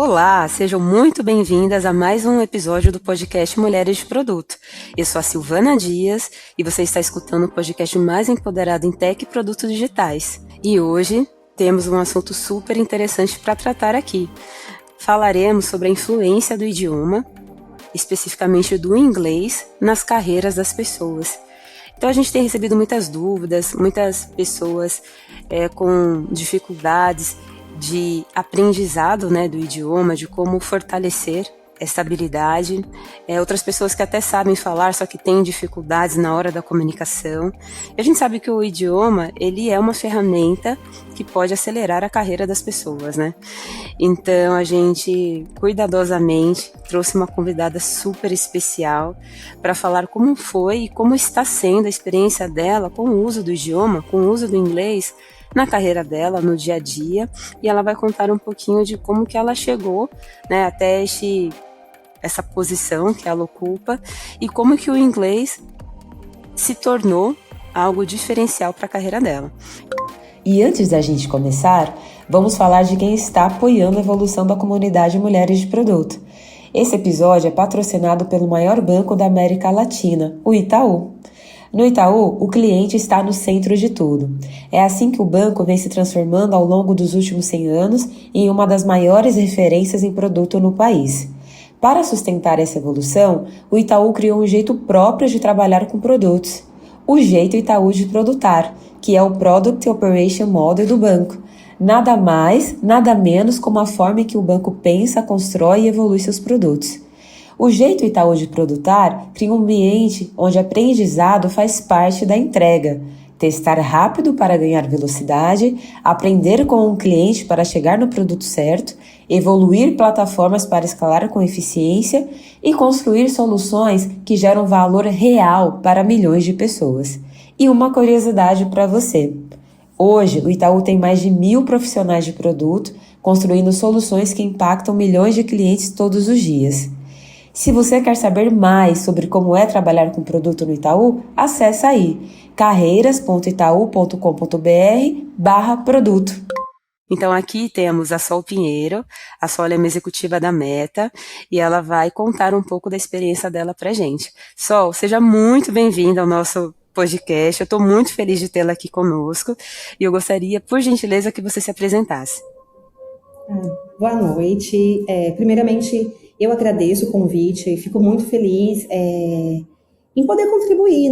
Olá, sejam muito bem-vindas a mais um episódio do podcast Mulheres de Produto. Eu sou a Silvana Dias e você está escutando o podcast mais empoderado em tech e produtos digitais. E hoje temos um assunto super interessante para tratar aqui. Falaremos sobre a influência do idioma, especificamente do inglês, nas carreiras das pessoas. Então a gente tem recebido muitas dúvidas, muitas pessoas com dificuldades de aprendizado, do idioma, de como fortalecer essa habilidade. Outras pessoas que até sabem falar, só que têm dificuldades na hora da comunicação. E a gente sabe que o idioma, ele é uma ferramenta que pode acelerar a carreira das pessoas, né? Então a gente, cuidadosamente, trouxe uma convidada super especial para falar como foi e como está sendo a experiência dela com o uso do idioma, com o uso do inglês, na carreira dela, no dia a dia, e ela vai contar um pouquinho de como que ela chegou, até essa posição que ela ocupa e como que o inglês se tornou algo diferencial para a carreira dela. E antes da gente começar, vamos falar de quem está apoiando a evolução da comunidade Mulheres de Produto. Esse episódio é patrocinado pelo maior banco da América Latina, o Itaú. No Itaú, o cliente está no centro de tudo. É assim que o banco vem se transformando ao longo dos últimos 100 anos em uma das maiores referências em produto no país. Para sustentar essa evolução, o Itaú criou um jeito próprio de trabalhar com produtos. O jeito Itaú de produtar, que é o Product Operation Model do banco. Nada mais, nada menos como a forma em que o banco pensa, constrói e evolui seus produtos. O jeito Itaú de produtar cria um ambiente onde aprendizado faz parte da entrega. Testar rápido para ganhar velocidade, aprender com o cliente para chegar no produto certo, evoluir plataformas para escalar com eficiência e construir soluções que geram valor real para milhões de pessoas. E uma curiosidade para você. Hoje, o Itaú tem mais de 1.000 profissionais de produto, construindo soluções que impactam milhões de clientes todos os dias. Se você quer saber mais sobre como é trabalhar com produto no Itaú, acesse aí carreiras.itaú.com.br/produto. Então aqui temos a Sol Pinheiro. A Sol é uma executiva da Meta e ela vai contar um pouco da experiência dela pra gente. Sol, seja muito bem-vinda ao nosso podcast. Eu estou muito feliz de tê-la aqui conosco e eu gostaria, por gentileza, que você se apresentasse. Boa noite. Primeiramente, eu agradeço o convite e fico muito feliz em poder contribuir,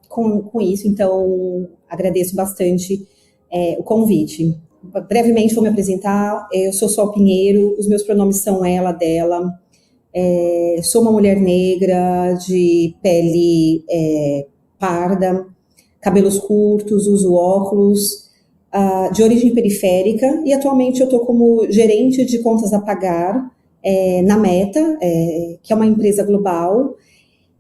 com isso. Então, agradeço bastante o convite. Brevemente vou me apresentar. Eu sou Sol Pinheiro, os meus pronomes são ela, dela. Sou uma mulher negra, de pele parda, cabelos curtos, uso óculos, de origem periférica, e atualmente eu estou como gerente de contas a pagar na Meta, que é uma empresa global.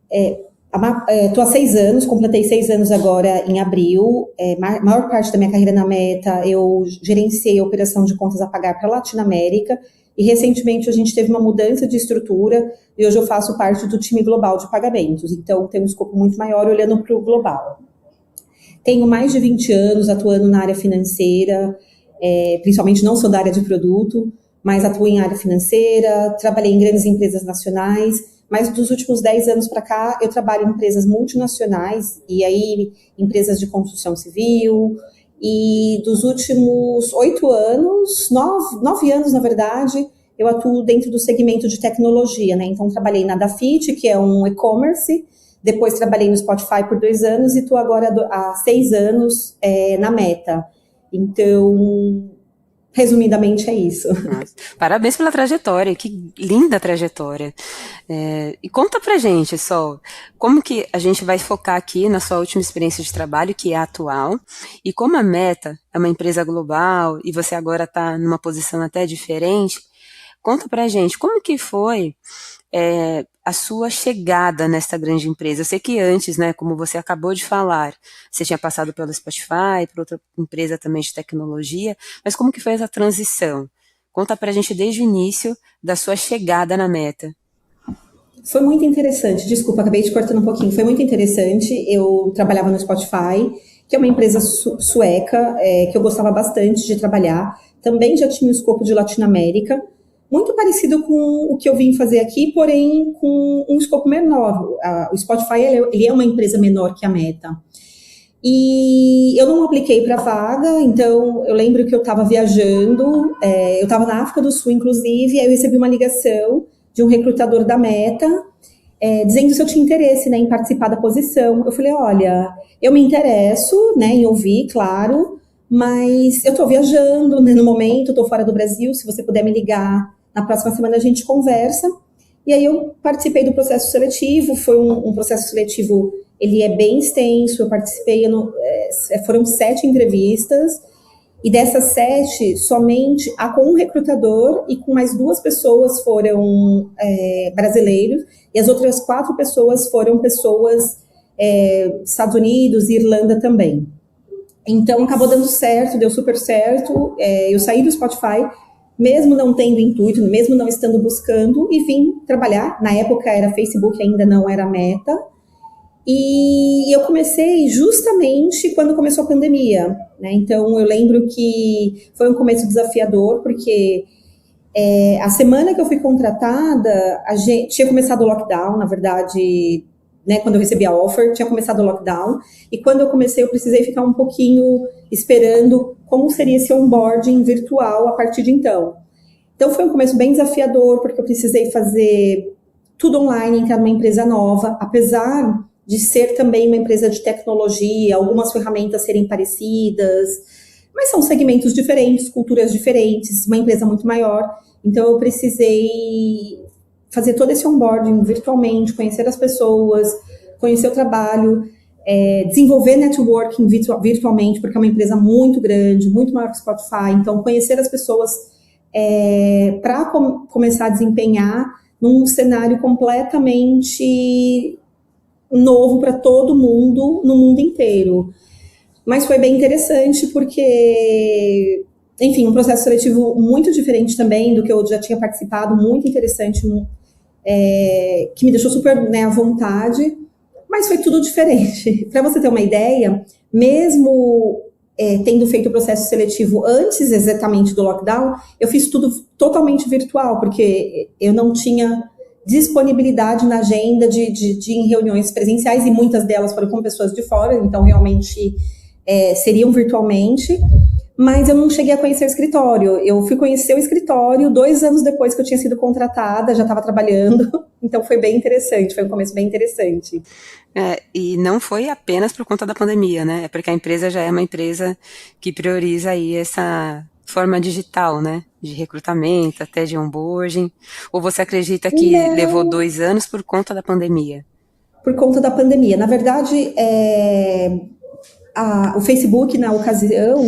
Estou há 6 anos, completei 6 anos agora em abril. Maior parte da minha carreira na Meta eu gerenciei a operação de contas a pagar para a Latinoamérica, e recentemente a gente teve uma mudança de estrutura e hoje eu faço parte do time global de pagamentos, então tem um escopo muito maior olhando para o global. Tenho mais de 20 anos atuando na área financeira, principalmente não sou da área de produto, mas atuo em área financeira, trabalhei em grandes empresas nacionais, mas dos últimos 10 anos para cá eu trabalho em empresas multinacionais, e aí empresas de construção civil, e dos últimos 8 anos, 9 anos na verdade, eu atuo dentro do segmento de tecnologia, Então trabalhei na Dafit, que é um e-commerce. Depois trabalhei no Spotify por 2 anos e estou agora há 6 anos na Meta. Então, resumidamente é isso. Nossa, parabéns pela trajetória, que linda trajetória. E conta pra gente, Sol, como que a gente vai focar aqui na sua última experiência de trabalho, que é a atual, e como a Meta é uma empresa global e você agora está numa posição até diferente, conta pra gente como que foi a sua chegada nessa grande empresa. Eu sei que antes, como você acabou de falar, você tinha passado pelo Spotify, por outra empresa também de tecnologia, mas como que foi essa transição? Conta pra gente desde o início da sua chegada na Meta. Foi muito interessante, desculpa, acabei te cortando um pouquinho, foi muito interessante. Eu trabalhava no Spotify, que é uma empresa sueca, que eu gostava bastante de trabalhar. Também já tinha o escopo de Latinoamérica, muito parecido com o que eu vim fazer aqui, porém com um escopo menor. O Spotify ele é uma empresa menor que a Meta. E eu não apliquei para a vaga, então eu lembro que eu estava viajando, eu estava na África do Sul, inclusive, aí eu recebi uma ligação de um recrutador da Meta, dizendo se eu tinha interesse, né, em participar da posição. Eu falei, olha, eu me interesso, né, em ouvir, claro, mas eu estou viajando, né, no momento, estou fora do Brasil, se você puder me ligar, na próxima semana a gente conversa. E aí eu participei do processo seletivo, foi um processo seletivo, ele é bem extenso, eu participei, foram 7 entrevistas, e dessas 7, somente com um recrutador e com mais 2 pessoas foram brasileiros, e as outras 4 pessoas foram pessoas Estados Unidos e Irlanda também. Então, acabou dando certo, deu super certo, eu saí do Spotify, mesmo não tendo intuito, mesmo não estando buscando, e vim trabalhar. Na época era Facebook, ainda não era Meta. E eu comecei justamente quando começou a pandemia, né? Então, eu lembro que foi um começo desafiador, porque a semana que eu fui contratada, tinha começado o lockdown, na verdade, né, quando eu recebi a offer, tinha começado o lockdown, e quando eu comecei, eu precisei ficar um pouquinho esperando como seria esse onboarding virtual a partir de então. Então, foi um começo bem desafiador, porque eu precisei fazer tudo online, entrar numa empresa nova, apesar de ser também uma empresa de tecnologia, algumas ferramentas serem parecidas, mas são segmentos diferentes, culturas diferentes, uma empresa muito maior, então eu precisei fazer todo esse onboarding virtualmente, conhecer as pessoas, conhecer o trabalho, desenvolver networking virtualmente, porque é uma empresa muito grande, muito maior que o Spotify, então conhecer as pessoas para começar a desempenhar num cenário completamente novo para todo mundo, no mundo inteiro. Mas foi bem interessante porque, enfim, um processo seletivo muito diferente também do que eu já tinha participado, muito interessante, que me deixou super, né, à vontade, mas foi tudo diferente. Para você ter uma ideia, mesmo tendo feito o processo seletivo antes exatamente do lockdown, eu fiz tudo totalmente virtual, porque eu não tinha disponibilidade na agenda de ir em reuniões presenciais, e muitas delas foram com pessoas de fora, então realmente seriam virtualmente, mas eu não cheguei a conhecer o escritório. Eu fui conhecer o escritório 2 anos depois que eu tinha sido contratada, já estava trabalhando, então foi bem interessante, foi um começo bem interessante. E não foi apenas por conta da pandemia, né? É porque a empresa já é uma empresa que prioriza aí essa forma digital, né? De recrutamento, até de onboarding. Ou você acredita que levou 2 anos por conta da pandemia? Por conta da pandemia. Na verdade, o Facebook, na ocasião,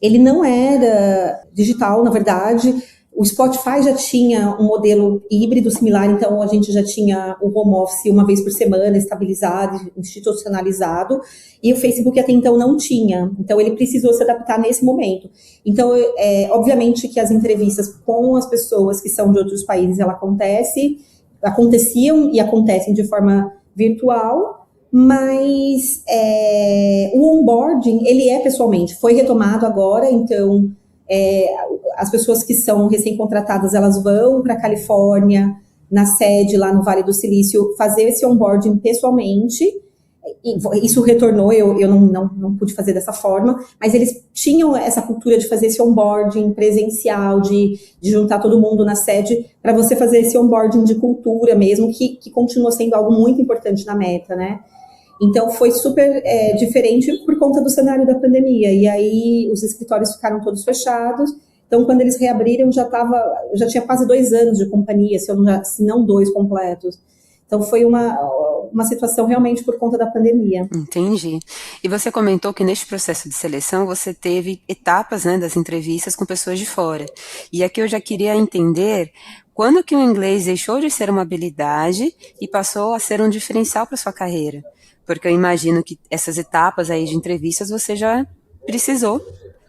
ele não era digital, na verdade. O Spotify já tinha um modelo híbrido similar, então a gente já tinha o home office uma vez por semana, estabilizado, institucionalizado, e o Facebook até então não tinha. Então ele precisou se adaptar nesse momento. Então, obviamente que as entrevistas com as pessoas que são de outros países, aconteciam e acontecem de forma virtual, mas o onboarding, ele pessoalmente, foi retomado agora, então as pessoas que são recém-contratadas, elas vão para a Califórnia, na sede lá no Vale do Silício, fazer esse onboarding pessoalmente, e isso retornou, eu não pude fazer dessa forma, mas eles tinham essa cultura de fazer esse onboarding presencial, de juntar todo mundo na sede, para você fazer esse onboarding de cultura mesmo, que continua sendo algo muito importante na Meta, né? Então, foi super diferente por conta do cenário da pandemia. E aí, os escritórios ficaram todos fechados. Então, quando eles reabriram, eu já tinha quase 2 anos de companhia, se não 2 completos. Então, foi uma situação realmente por conta da pandemia. Entendi. E você comentou que neste processo de seleção, você teve etapas, né, das entrevistas com pessoas de fora. E aqui eu já queria entender quando que o inglês deixou de ser uma habilidade e passou a ser um diferencial para sua carreira. Porque eu imagino que essas etapas aí de entrevistas você já precisou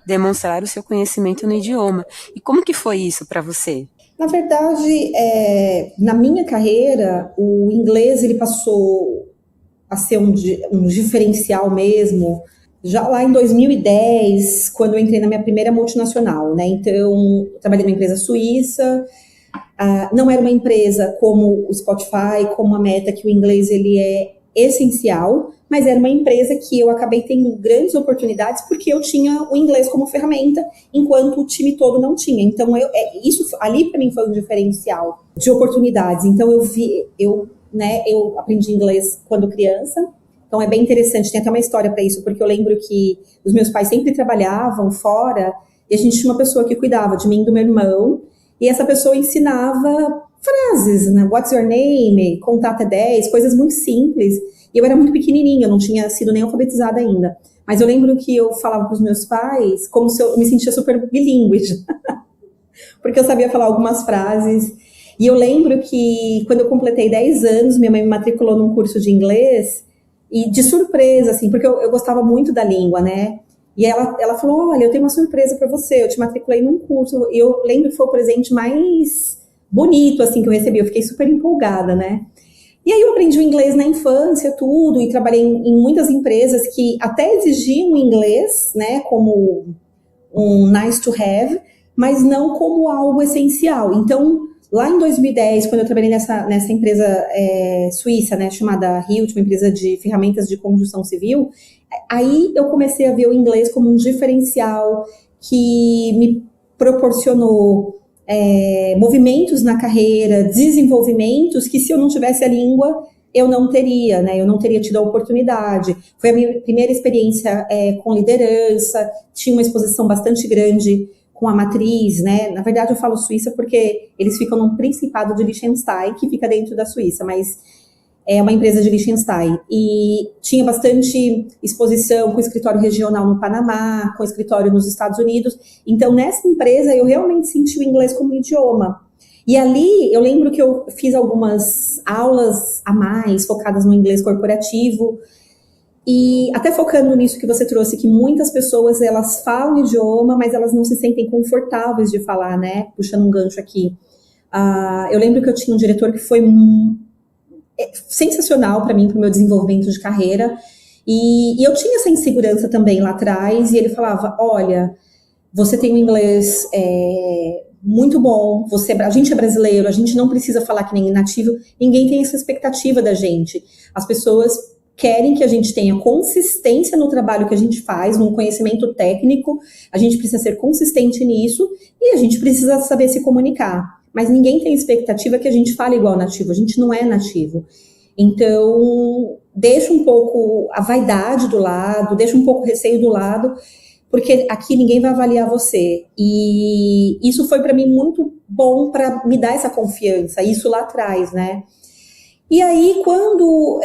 demonstrar o seu conhecimento no idioma. E como que foi isso para você? Na verdade, na minha carreira, o inglês ele passou a ser um diferencial mesmo já lá em 2010, quando eu entrei na minha primeira multinacional, né? Então, eu trabalhei numa empresa suíça, não era uma empresa como o Spotify, como a Meta, que o inglês ele é essencial, mas era uma empresa que eu acabei tendo grandes oportunidades porque eu tinha o inglês como ferramenta, enquanto o time todo não tinha. Então, isso ali para mim foi um diferencial de oportunidades. Então, eu aprendi inglês quando criança. Então, é bem interessante, tem até uma história para isso, porque eu lembro que os meus pais sempre trabalhavam fora e a gente tinha uma pessoa que cuidava de mim e do meu irmão, e essa pessoa ensinava frases, né? What's your name? Contar até 10, coisas muito simples. E eu era muito pequenininha, eu não tinha sido nem alfabetizada ainda. Mas eu lembro que eu falava para os meus pais como se eu me sentia super bilíngue, porque eu sabia falar algumas frases. E eu lembro que quando eu completei 10 anos, minha mãe me matriculou num curso de inglês, e de surpresa, assim, porque eu gostava muito da língua, né? E ela falou, olha, eu tenho uma surpresa para você, eu te matriculei num curso. E eu lembro que foi o presente mais bonito, assim, que eu recebi. Eu fiquei super empolgada, né? E aí eu aprendi o inglês na infância, tudo, e trabalhei em muitas empresas que até exigiam inglês, né, como um nice to have, mas não como algo essencial. Então, lá em 2010, quando eu trabalhei nessa empresa suíça, né, chamada Hilt, uma empresa de ferramentas de construção civil, aí eu comecei a ver o inglês como um diferencial que me proporcionou movimentos na carreira, desenvolvimentos que, se eu não tivesse a língua, eu não teria, né? Eu não teria tido a oportunidade. Foi a minha primeira experiência com liderança, tinha uma exposição bastante grande com a matriz, né? Na verdade, eu falo Suíça porque eles ficam num Principado de Liechtenstein, que fica dentro da Suíça, mas é uma empresa de Liechtenstein. E tinha bastante exposição com escritório regional no Panamá, com escritório nos Estados Unidos. Então, nessa empresa, eu realmente senti o inglês como idioma. E ali, eu lembro que eu fiz algumas aulas a mais, focadas no inglês corporativo, e até focando nisso que você trouxe, que muitas pessoas, elas falam o idioma, mas elas não se sentem confortáveis de falar, né? Puxando um gancho aqui. Eu lembro que eu tinha um diretor que foi sensacional para mim, para o meu desenvolvimento de carreira, e eu tinha essa insegurança também lá atrás, e ele falava, olha, você tem um inglês muito bom, a gente é brasileiro, a gente não precisa falar que nem nativo, ninguém tem essa expectativa da gente. As pessoas querem que a gente tenha consistência no trabalho que a gente faz, num conhecimento técnico, a gente precisa ser consistente nisso, e a gente precisa saber se comunicar. Mas ninguém tem expectativa que a gente fale igual nativo, a gente não é nativo. Então, deixa um pouco a vaidade do lado, deixa um pouco o receio do lado, porque aqui ninguém vai avaliar você. E isso foi para mim muito bom para me dar essa confiança, isso lá atrás, né? E aí, quando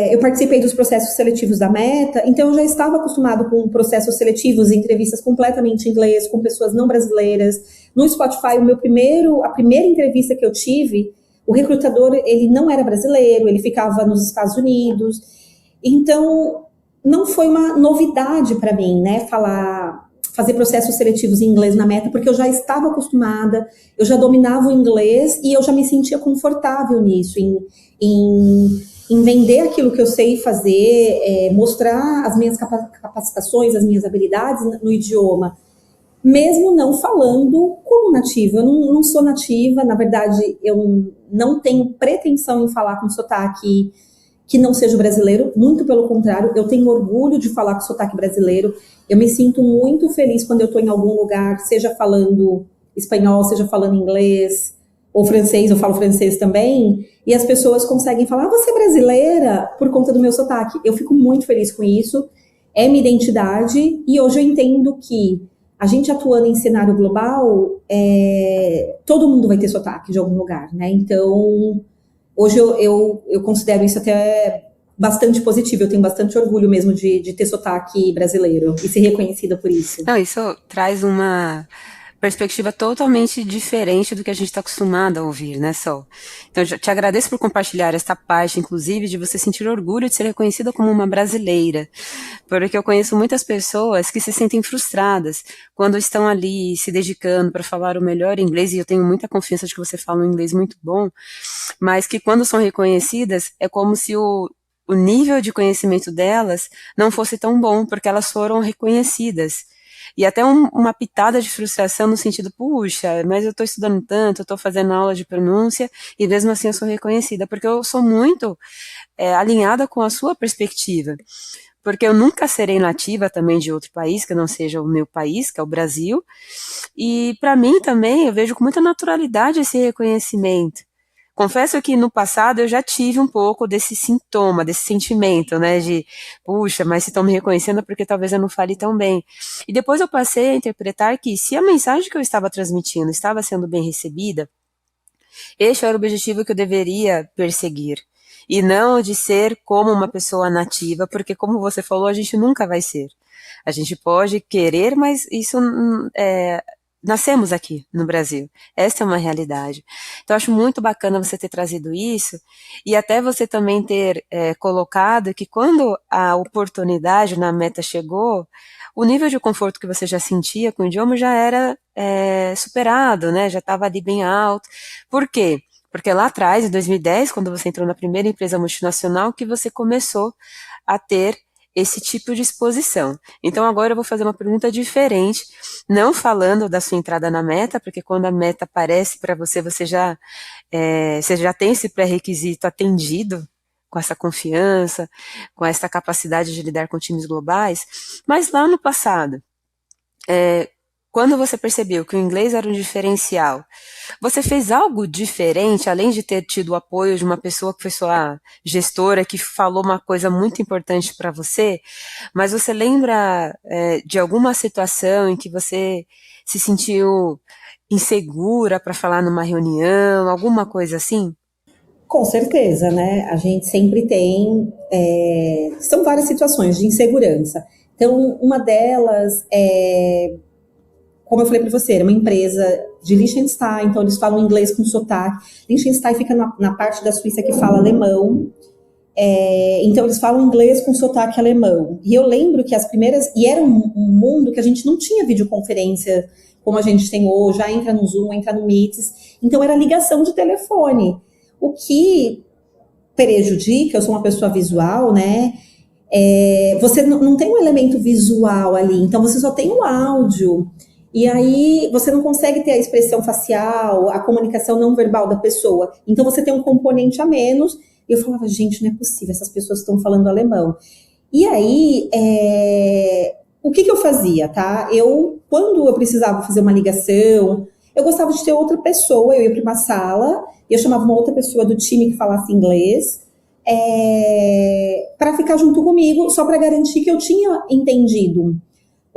eu participei dos processos seletivos da Meta, então eu já estava acostumado com processos seletivos, entrevistas completamente em inglês, com pessoas não brasileiras. No Spotify, a primeira entrevista que eu tive, o recrutador, ele não era brasileiro, ele ficava nos Estados Unidos. Então, não foi uma novidade para mim, né, fazer processos seletivos em inglês na Meta, porque eu já estava acostumada, eu já dominava o inglês e eu já me sentia confortável nisso, em vender aquilo que eu sei fazer, mostrar as minhas capacitações, as minhas habilidades no idioma, mesmo não falando como nativa. Eu não sou nativa, na verdade, eu não tenho pretensão em falar com sotaque que não seja brasileiro, muito pelo contrário, eu tenho orgulho de falar com sotaque brasileiro, eu me sinto muito feliz quando eu estou em algum lugar, seja falando espanhol, seja falando inglês, ou francês, eu falo francês também, e as pessoas conseguem falar, você é brasileira? Por conta do meu sotaque. Eu fico muito feliz com isso, é minha identidade, e hoje eu entendo que a gente atuando em cenário global, todo mundo vai ter sotaque de algum lugar, né? Então, hoje eu considero isso até bastante positivo, eu tenho bastante orgulho mesmo de ter sotaque brasileiro e ser reconhecida por isso. Não, isso traz uma perspectiva totalmente diferente do que a gente está acostumado a ouvir, né, Sol? Então, eu te agradeço por compartilhar esta parte, inclusive, de você sentir orgulho de ser reconhecida como uma brasileira, porque eu conheço muitas pessoas que se sentem frustradas quando estão ali se dedicando para falar o melhor inglês, e eu tenho muita confiança de que você fala um inglês muito bom, mas que quando são reconhecidas, é como se o nível de conhecimento delas não fosse tão bom, porque elas foram reconhecidas. E até uma pitada de frustração no sentido, puxa, mas eu estou estudando tanto, eu estou fazendo aula de pronúncia, e mesmo assim eu sou reconhecida, porque eu sou muito alinhada com a sua perspectiva. Porque eu nunca serei nativa também de outro país, que não seja o meu país, que é o Brasil, e para mim também eu vejo com muita naturalidade esse reconhecimento. Confesso que no passado eu já tive um pouco desse sintoma, desse sentimento, né, de, puxa, mas se estão me reconhecendo é porque talvez eu não fale tão bem. E depois eu passei a interpretar que se a mensagem que eu estava transmitindo estava sendo bem recebida, este era o objetivo que eu deveria perseguir. E não de ser como uma pessoa nativa, porque como você falou, a gente nunca vai ser. A gente pode querer, mas isso nascemos aqui no Brasil. Essa é uma realidade. Então, eu acho muito bacana você ter trazido isso e até você também ter colocado que quando a oportunidade na meta chegou, o nível de conforto que você já sentia com o idioma já era superado, né? Já estava ali bem alto. Por quê? Porque lá atrás, em 2010, quando você entrou na primeira empresa multinacional, que você começou a ter esse tipo de exposição. Então agora eu vou fazer uma pergunta diferente, não falando da sua entrada na meta, porque quando a meta aparece para você, você já tem esse pré-requisito atendido, com essa confiança, com essa capacidade de lidar com times globais, mas lá no passado, quando você percebeu que o inglês era um diferencial, você fez algo diferente, além de ter tido o apoio de uma pessoa que foi sua gestora, que falou uma coisa muito importante para você, mas você lembra de alguma situação em que você se sentiu insegura para falar numa reunião, alguma coisa assim? Com certeza, né? A gente sempre tem. São várias situações de insegurança. Então, uma delas como eu falei para você, era uma empresa de Liechtenstein, então eles falam inglês com sotaque. Liechtenstein fica na parte da Suíça que fala alemão, então eles falam inglês com sotaque alemão. E eu lembro que as primeiras... E era um mundo que a gente não tinha videoconferência como a gente tem hoje, já entra no Zoom, entra no Meets. Então era ligação de telefone. O que prejudica, eu sou uma pessoa visual, né? Você não tem um elemento visual ali, então você só tem o áudio. E aí você não consegue ter a expressão facial, a comunicação não verbal da pessoa. Então você tem um componente a menos. E eu falava, gente, não é possível, essas pessoas estão falando alemão. E aí, o que eu fazia, tá? Quando eu precisava fazer uma ligação, eu gostava de ter outra pessoa, eu ia para uma sala, e eu chamava uma outra pessoa do time que falasse inglês, para ficar junto comigo, só para garantir que eu tinha entendido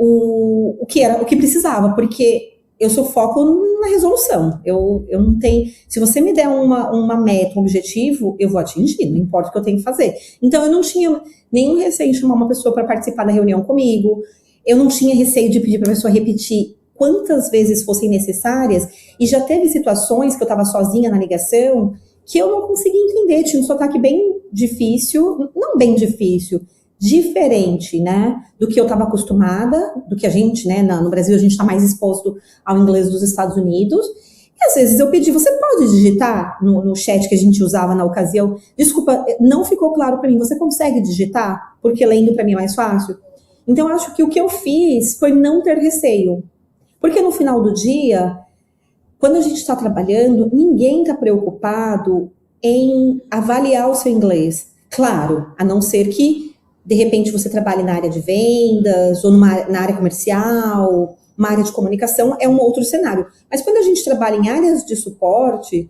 o que precisava, porque eu sou foco na resolução. Eu não tenho... Se você me der uma meta, um objetivo, eu vou atingir, não importa o que eu tenho que fazer. Então, eu não tinha nenhum receio de chamar uma pessoa para participar da reunião comigo, eu não tinha receio de pedir para a pessoa repetir quantas vezes fossem necessárias, e já teve situações que eu estava sozinha na ligação, que eu não conseguia entender, tinha um sotaque bem difícil, não bem difícil, diferente, né, do que eu estava acostumada, do que a gente, né, no Brasil a gente está mais exposto ao inglês dos Estados Unidos, e às vezes eu pedi, você pode digitar no chat que a gente usava na ocasião, desculpa, não ficou claro para mim, você consegue digitar? Porque lendo para mim é mais fácil? Então eu acho que o que eu fiz foi não ter receio, porque no final do dia, quando a gente está trabalhando, ninguém está preocupado em avaliar o seu inglês, claro, a não ser que de repente você trabalhe na área de vendas ou na área comercial, uma área de comunicação, é um outro cenário. Mas quando a gente trabalha em áreas de suporte,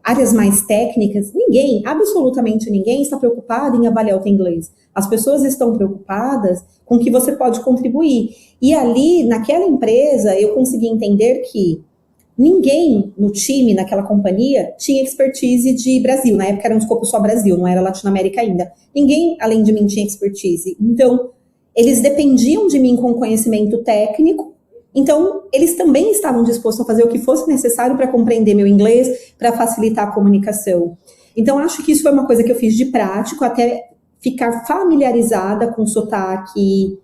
áreas mais técnicas, ninguém, absolutamente ninguém está preocupado em avaliar o teu inglês. As pessoas estão preocupadas com o que você pode contribuir. E ali, naquela empresa, eu consegui entender que ninguém no time, naquela companhia, tinha expertise de Brasil. Na época era um escopo só Brasil, não era Latinoamérica ainda. Ninguém, além de mim, tinha expertise. Então, eles dependiam de mim com conhecimento técnico. Então, eles também estavam dispostos a fazer o que fosse necessário para compreender meu inglês, para facilitar a comunicação. Então, acho que isso foi uma coisa que eu fiz de prático, até ficar familiarizada com o sotaque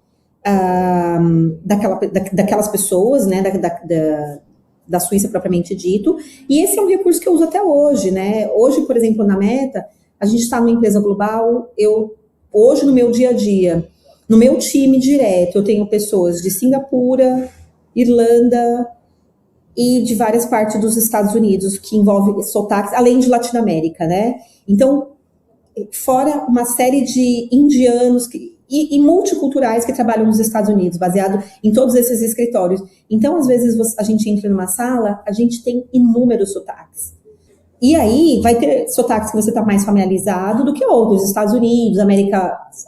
daquelas pessoas, né, da Suíça propriamente dito, e esse é um recurso que eu uso até hoje, né? Hoje, por exemplo, na Meta, a gente está numa empresa global, hoje no meu dia a dia, no meu time direto, eu tenho pessoas de Singapura, Irlanda e de várias partes dos Estados Unidos, que envolve sotaques, além de Latinoamérica, né? Então, fora uma série de indianos e multiculturais que trabalham nos Estados Unidos, baseado em todos esses escritórios. Então, às vezes, a gente entra numa sala, a gente tem inúmeros sotaques. E aí, vai ter sotaques que você está mais familiarizado do que outros. Estados Unidos,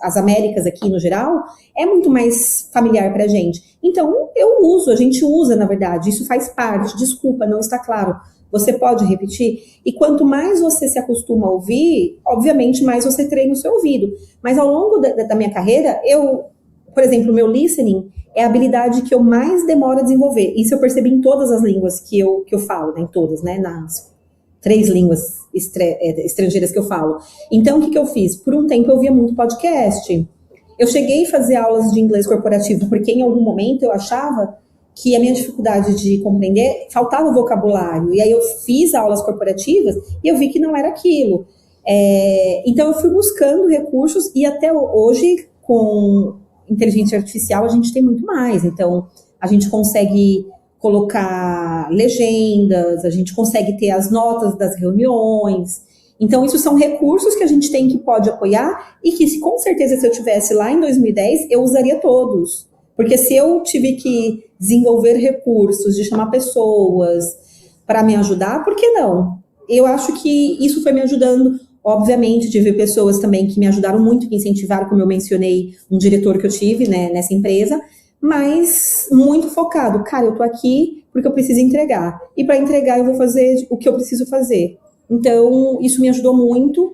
as Américas aqui no geral, é muito mais familiar para a gente. Então, a gente usa, na verdade, isso faz parte. Desculpa, não está claro. Você pode repetir? E quanto mais você se acostuma a ouvir, obviamente, mais você treina o seu ouvido. Mas ao longo da minha carreira, por exemplo, o meu listening é a habilidade que eu mais demoro a desenvolver. Isso eu percebi em todas as línguas que eu falo, né? Em todas, né? Nas 3 línguas estrangeiras que eu falo. Então, o que eu fiz? Por um tempo eu via muito podcast. Eu cheguei a fazer aulas de inglês corporativo, porque em algum momento eu achava que a minha dificuldade de compreender, faltava vocabulário. E aí eu fiz aulas corporativas e eu vi que não era aquilo. Então eu fui buscando recursos e até hoje, com inteligência artificial, a gente tem muito mais. Então, a gente consegue colocar legendas, a gente consegue ter as notas das reuniões. Então, isso são recursos que a gente tem que pode apoiar e que, com certeza, se eu tivesse lá em 2010, eu usaria todos. Porque se eu tive que desenvolver recursos, de chamar pessoas para me ajudar, por que não? Eu acho que isso foi me ajudando. Obviamente, tive pessoas também que me ajudaram muito, que incentivaram, como eu mencionei, um diretor que eu tive, né, nessa empresa, mas muito focado. Cara, eu tô aqui porque eu preciso entregar. E para entregar, eu vou fazer o que eu preciso fazer. Então, isso me ajudou muito.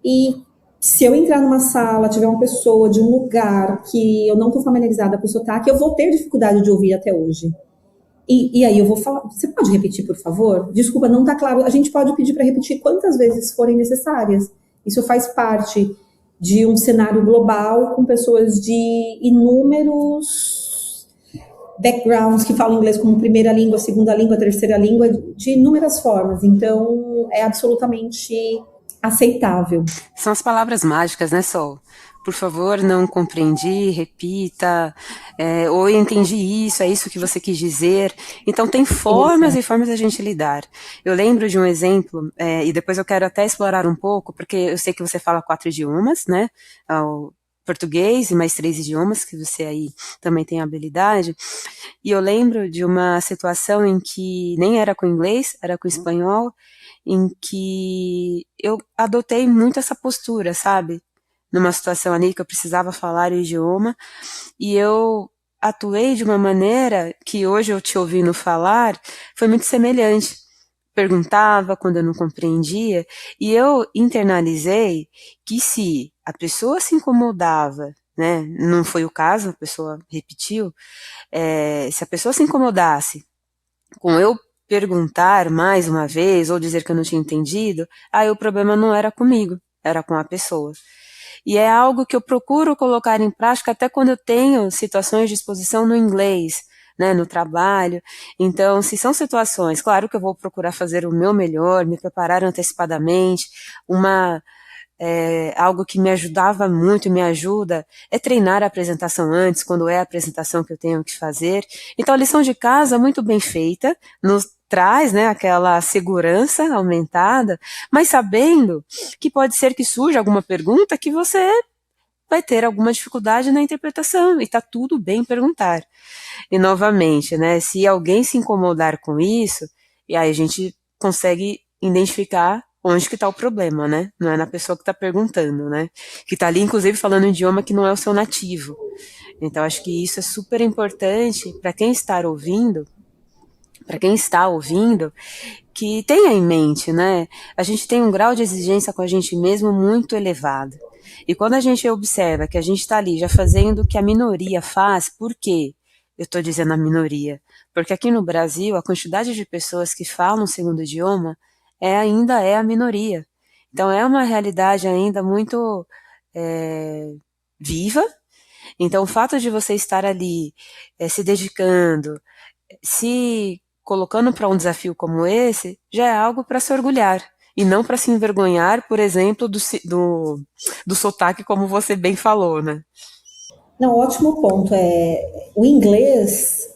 E se eu entrar numa sala, tiver uma pessoa de um lugar que eu não estou familiarizada com o sotaque, eu vou ter dificuldade de ouvir até hoje. E aí eu vou falar, você pode repetir, por favor? Desculpa, não está claro. A gente pode pedir para repetir quantas vezes forem necessárias. Isso faz parte de um cenário global com pessoas de inúmeros backgrounds que falam inglês como primeira língua, segunda língua, terceira língua, de inúmeras formas. Então, é absolutamente aceitável. São as palavras mágicas, né, Sol? Por favor, não compreendi, repita, ou eu entendi isso, é isso que você quis dizer. Então, tem formas e formas da gente lidar. Eu lembro de um exemplo, e depois eu quero até explorar um pouco, porque eu sei que você fala 4 idiomas, né? O português e mais 3 idiomas, que você aí também tem habilidade. E eu lembro de uma situação em que nem era com inglês, era com espanhol, em que eu adotei muito essa postura, sabe? Numa situação ali que eu precisava falar o idioma, e eu atuei de uma maneira que hoje eu te ouvindo falar, foi muito semelhante. Perguntava quando eu não compreendia, e eu internalizei que se a pessoa se incomodava, né, não foi o caso, a pessoa repetiu, se a pessoa se incomodasse com eu perguntar mais uma vez, ou dizer que eu não tinha entendido, aí o problema não era comigo, era com a pessoa. E é algo que eu procuro colocar em prática até quando eu tenho situações de exposição no inglês, né, no trabalho. Então, se são situações, claro que eu vou procurar fazer o meu melhor, me preparar antecipadamente, algo que me ajudava muito, me ajuda, é treinar a apresentação antes, quando é a apresentação que eu tenho que fazer. Então, a lição de casa, muito bem feita, nos traz, né, aquela segurança aumentada, mas sabendo que pode ser que surja alguma pergunta que você vai ter alguma dificuldade na interpretação, e está tudo bem perguntar. E novamente, né, se alguém se incomodar com isso, e aí a gente consegue identificar onde que está o problema, né? Não é na pessoa que está perguntando, né? Que está ali, inclusive, falando um idioma que não é o seu nativo. Então, acho que isso é super importante para quem está ouvindo, que tenha em mente, né? A gente tem um grau de exigência com a gente mesmo muito elevado. E quando a gente observa que a gente está ali já fazendo o que a minoria faz, por quê? Eu estou dizendo a minoria. Porque aqui no Brasil, a quantidade de pessoas que falam o segundo idioma ainda é a minoria. Então, é uma realidade ainda muito viva. Então, o fato de você estar ali se dedicando, se colocando para um desafio como esse, já é algo para se orgulhar. e não para se envergonhar, por exemplo, do sotaque, como você bem falou, né? Não, ótimo ponto. O inglês,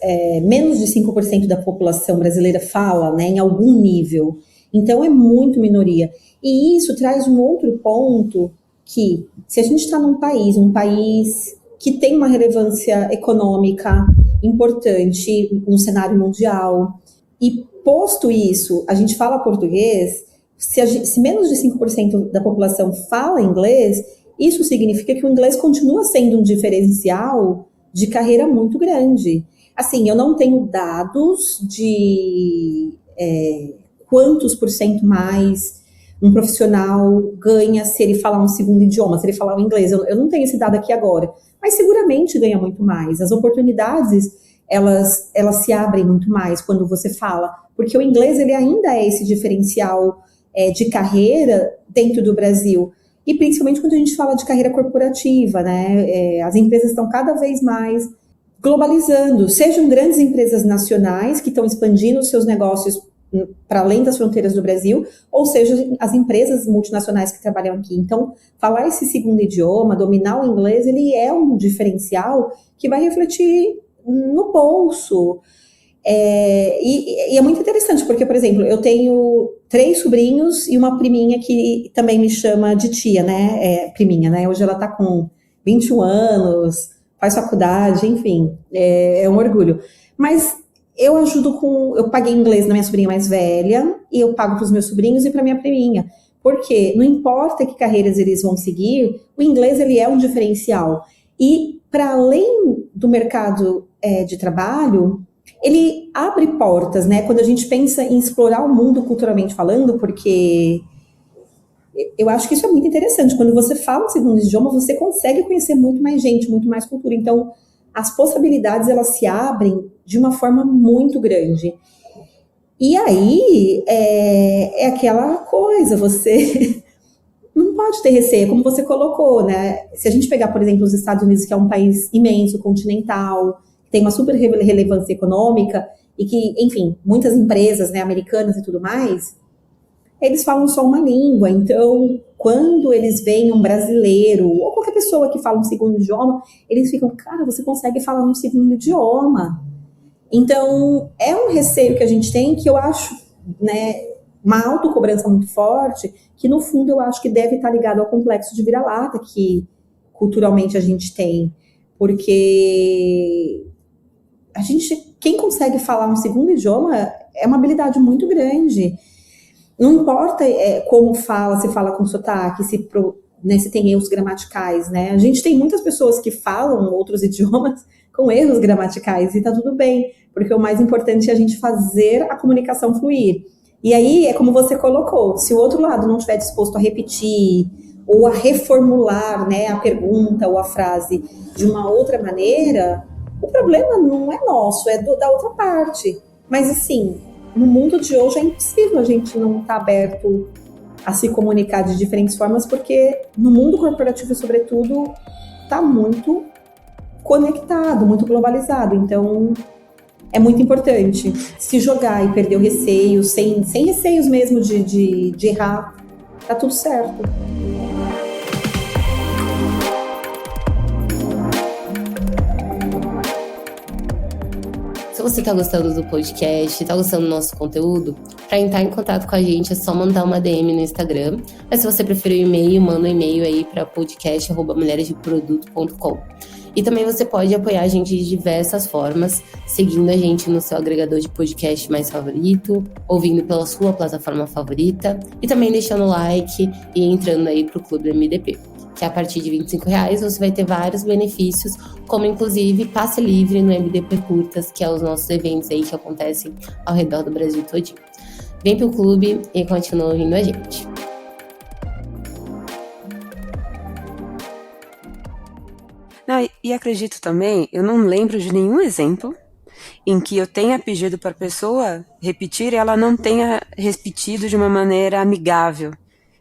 menos de 5% da população brasileira fala, né, em algum nível. Então, é muito minoria. E isso traz um outro ponto que, se a gente está num país que tem uma relevância econômica importante no cenário mundial, e posto isso, a gente fala português, se menos de 5% da população fala inglês, isso significa que o inglês continua sendo um diferencial de carreira muito grande. Assim, eu não tenho dados de quantos por cento mais um profissional ganha se ele falar um segundo idioma, se ele falar o inglês. Eu não tenho esse dado aqui agora, mas seguramente ganha muito mais. As oportunidades, elas se abrem muito mais quando você fala, porque o inglês ele ainda é esse diferencial de carreira dentro do Brasil. E principalmente quando a gente fala de carreira corporativa, né? As empresas estão cada vez mais globalizando, sejam grandes empresas nacionais que estão expandindo os seus negócios para além das fronteiras do Brasil, ou seja, as empresas multinacionais que trabalham aqui. Então, falar esse segundo idioma, dominar o inglês, ele é um diferencial que vai refletir no bolso. E é muito interessante, porque, por exemplo, eu tenho 3 sobrinhos e uma priminha que também me chama de tia, né? Priminha, né? Hoje ela tá com 21 anos, faz faculdade, enfim, é um orgulho. Mas eu paguei inglês na minha sobrinha mais velha, e eu pago para os meus sobrinhos e para minha priminha. Porque não importa que carreiras eles vão seguir, o inglês ele é um diferencial. E para além do mercado de trabalho, ele abre portas, né? Quando a gente pensa em explorar o mundo culturalmente falando, porque eu acho que isso é muito interessante. Quando você fala um segundo idioma, você consegue conhecer muito mais gente, muito mais cultura. Então, as possibilidades, elas se abrem de uma forma muito grande. E aí, é aquela coisa, você não pode ter receio, como você colocou, né? Se a gente pegar, por exemplo, os Estados Unidos, que é um país imenso, continental, tem uma super relevância econômica, e que, enfim, muitas empresas, né, americanas e tudo mais, eles falam só uma língua. Então, quando eles veem um brasileiro, ou qualquer pessoa que fala um segundo idioma, eles ficam, cara, você consegue falar um segundo idioma. Então, é um receio que a gente tem, que eu acho, né, uma autocobrança muito forte, que no fundo eu acho que deve estar ligado ao complexo de vira-lata que culturalmente a gente tem. Porque quem consegue falar um segundo idioma é uma habilidade muito grande. Não importa como fala, se fala com sotaque, se tem erros gramaticais, né? A gente tem muitas pessoas que falam outros idiomas com erros gramaticais e tá tudo bem, porque o mais importante é a gente fazer a comunicação fluir. E aí é como você colocou, se o outro lado não estiver disposto a repetir ou a reformular, né, a pergunta ou a frase de uma outra maneira, o problema não é nosso, é da outra parte. Mas assim, no mundo de hoje é impossível a gente não estar aberto a se comunicar de diferentes formas, porque no mundo corporativo, sobretudo, está muito conectado, muito globalizado. Então, é muito importante se jogar e perder o receio, sem receios mesmo de errar, tá tudo certo. Se você está gostando do podcast, está gostando do nosso conteúdo, para entrar em contato com a gente é só mandar uma DM no Instagram. Mas se você preferir o e-mail, manda um e-mail aí para podcast@mulheresdeproduto.com. E também você pode apoiar a gente de diversas formas, seguindo a gente no seu agregador de podcast mais favorito, ouvindo pela sua plataforma favorita e também deixando like e entrando aí pro Clube MDP. Que a partir de R$25 você vai ter vários benefícios, como inclusive passe livre no MDP Curtas, que é os nossos eventos aí que acontecem ao redor do Brasil todinho. Vem pro clube e continua ouvindo a gente. Não, e acredito também, eu não lembro de nenhum exemplo em que eu tenha pedido para a pessoa repetir e ela não tenha repetido de uma maneira amigável.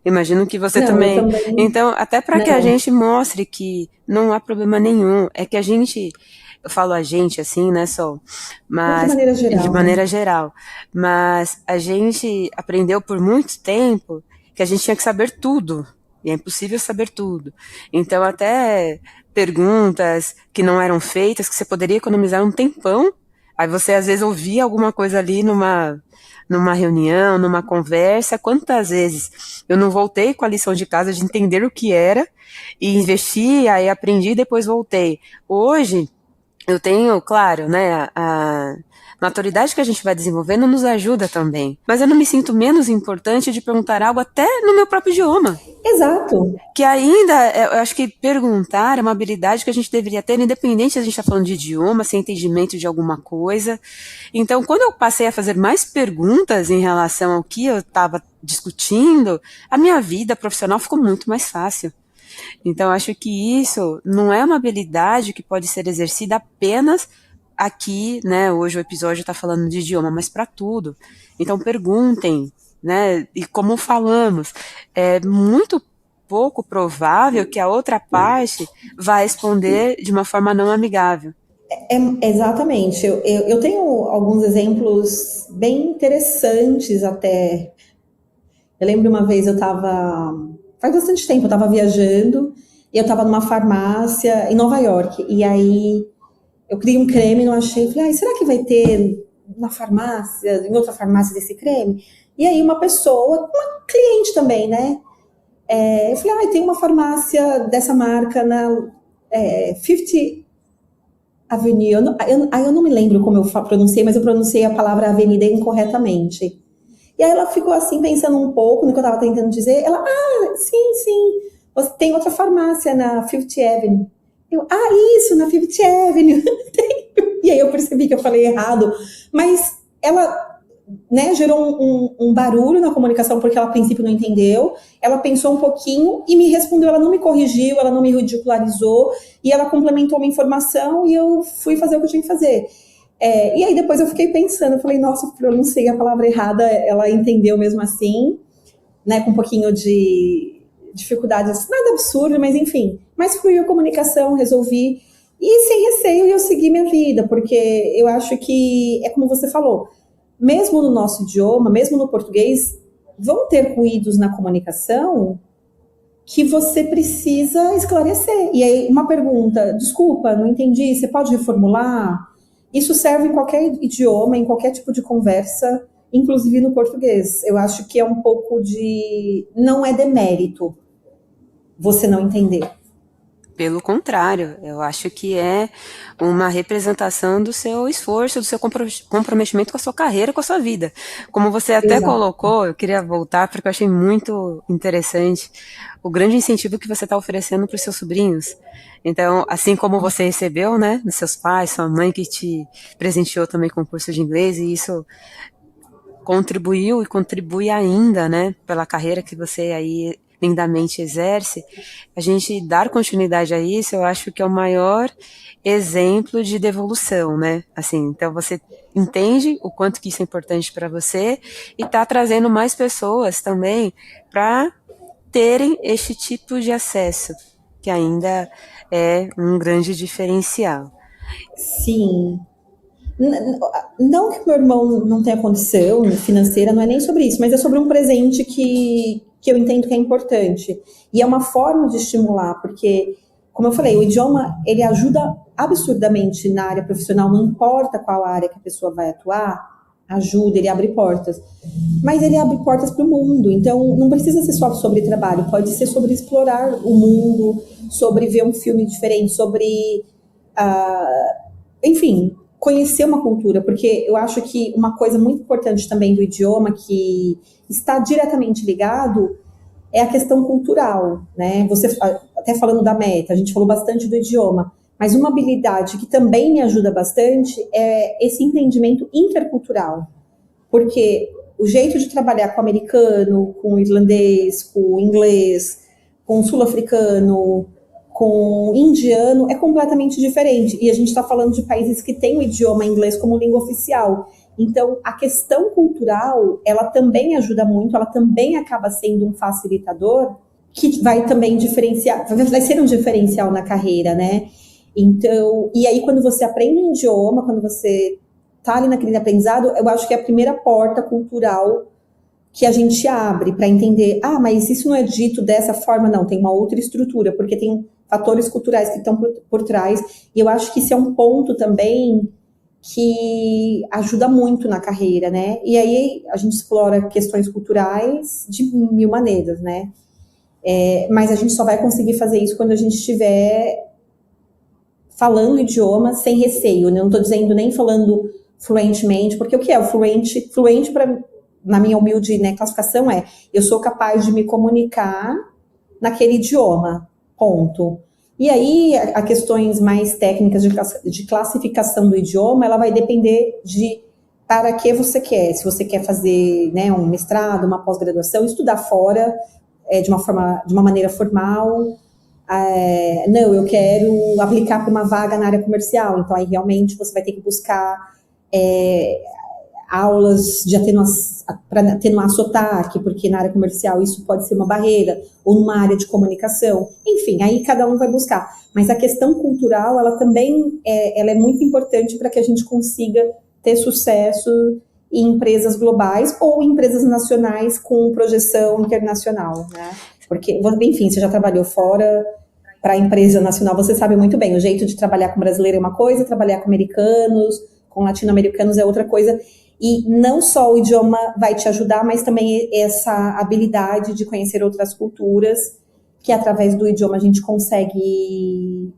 Imagino que você também. Então, até para que a gente mostre que não há problema nenhum, é que a gente, eu falo a gente assim, né, Sol? Mas, de maneira geral. Mas a gente aprendeu por muito tempo que a gente tinha que saber tudo, e é impossível saber tudo. Então, até perguntas que não eram feitas, que você poderia economizar um tempão, aí você às vezes ouvia alguma coisa ali numa reunião, numa conversa. Quantas vezes eu não voltei com a lição de casa de entender o que era, e investi, aí aprendi e depois voltei. Hoje, eu tenho, claro, né, a maturidade que a gente vai desenvolvendo nos ajuda também. Mas eu não me sinto menos importante de perguntar algo até no meu próprio idioma. Exato. Que ainda, eu acho que perguntar é uma habilidade que a gente deveria ter, independente se a gente está falando de idioma, sem entendimento de alguma coisa. Então, quando eu passei a fazer mais perguntas em relação ao que eu estava discutindo, a minha vida profissional ficou muito mais fácil. Então, acho que isso não é uma habilidade que pode ser exercida apenas aqui, né? Hoje o episódio está falando de idioma, mas para tudo. Então, perguntem, né? E como falamos, é muito pouco provável que a outra parte vai responder de uma forma não amigável. Exatamente. Eu tenho alguns exemplos bem interessantes até. Eu lembro uma vez faz bastante tempo, eu estava viajando e eu estava numa farmácia em Nova York. E aí eu queria um creme, não achei. Falei, será que vai ter na farmácia, em outra farmácia desse creme? E aí uma uma cliente também, né? Eu falei, tem uma farmácia dessa marca na Fifth Avenue. Eu não me lembro como eu pronunciei, mas eu pronunciei a palavra avenida incorretamente. E aí ela ficou assim, pensando um pouco no que eu estava tentando dizer. Ela, sim, você tem outra farmácia na Fifth Avenue. Isso, na Fifth Avenue. E aí eu percebi que eu falei errado. Mas ela, né, gerou um barulho na comunicação, porque ela a princípio não entendeu. Ela pensou um pouquinho e me respondeu. Ela não me corrigiu, ela não me ridicularizou. E ela complementou uma informação e eu fui fazer o que eu tinha que fazer. E aí depois eu fiquei pensando, eu falei, nossa, eu pronunciei a palavra errada, ela entendeu mesmo assim, né, com um pouquinho de dificuldade, nada absurdo, mas enfim. Mas fluiu a comunicação, resolvi, e sem receio eu segui minha vida, porque eu acho que, é como você falou, mesmo no nosso idioma, mesmo no português, vão ter ruídos na comunicação que você precisa esclarecer. E aí uma pergunta, desculpa, não entendi, você pode reformular? Isso serve em qualquer idioma, em qualquer tipo de conversa, inclusive no português. Eu acho que é um pouco não é demérito você não entender. Pelo contrário, eu acho que é uma representação do seu esforço, do seu comprometimento com a sua carreira, com a sua vida. Como você até Exato. colocou, eu queria voltar porque eu achei muito interessante o grande incentivo que você está oferecendo para os seus sobrinhos. Então, assim como você recebeu, né, dos seus pais, sua mãe que te presenteou também com o curso de inglês, e isso contribuiu e contribui ainda, né, pela carreira que você aí lindamente exerce, a gente dar continuidade a isso, eu acho que é o maior exemplo de devolução, né? Assim, então você entende o quanto que isso é importante para você e está trazendo mais pessoas também para terem este tipo de acesso, que ainda é um grande diferencial. Sim. Não que meu irmão não tenha condição financeira, não é nem sobre isso, mas é sobre um presente que eu entendo que é importante. E é uma forma de estimular, porque, como eu falei, o idioma, ele ajuda absurdamente na área profissional, não importa qual área que a pessoa vai atuar, ajuda, ele abre portas. Mas ele abre portas para o mundo, então não precisa ser só sobre trabalho, pode ser sobre explorar o mundo, sobre ver um filme diferente, sobre, enfim, conhecer uma cultura, porque eu acho que uma coisa muito importante também do idioma, que está diretamente ligado, é a questão cultural, né? Você, até falando da meta, a gente falou bastante do idioma, mas uma habilidade que também me ajuda bastante é esse entendimento intercultural, porque o jeito de trabalhar com o americano, com o irlandês, com o inglês, com o sul-africano, com o indiano, é completamente diferente. E a gente está falando de países que têm o idioma inglês como língua oficial. Então, a questão cultural, ela também ajuda muito, ela também acaba sendo um facilitador que vai também diferenciar, vai ser um diferencial na carreira, né? Então, e aí quando você aprende um idioma, quando você está ali naquele aprendizado, eu acho que é a primeira porta cultural que a gente abre para entender, mas isso não é dito dessa forma, não, tem uma outra estrutura, porque tem fatores culturais que estão por trás, e eu acho que isso é um ponto também que ajuda muito na carreira, né? E aí a gente explora questões culturais de mil maneiras, né? Mas a gente só vai conseguir fazer isso quando a gente estiver falando o idioma sem receio, né? Não estou dizendo nem falando fluentemente, porque o que é o fluente? Fluente, na minha humilde, né, classificação, eu sou capaz de me comunicar naquele idioma, ponto. E aí, a questões mais técnicas de classificação do idioma, ela vai depender de para que você quer. Se você quer fazer, né, um mestrado, uma pós-graduação, estudar fora de uma maneira formal. Não, eu quero aplicar para uma vaga na área comercial. Então, aí realmente você vai ter que buscar aulas de para atenuar sotaque, porque na área comercial isso pode ser uma barreira, ou numa área de comunicação. Enfim, aí cada um vai buscar. Mas a questão cultural, ela também ela é muito importante para que a gente consiga ter sucesso em empresas globais ou em empresas nacionais com projeção internacional, né? Porque, enfim, você já trabalhou fora para a empresa nacional, você sabe muito bem, o jeito de trabalhar com brasileiro é uma coisa, trabalhar com americanos, com latino-americanos é outra coisa. E não só o idioma vai te ajudar, mas também essa habilidade de conhecer outras culturas, que através do idioma a gente consegue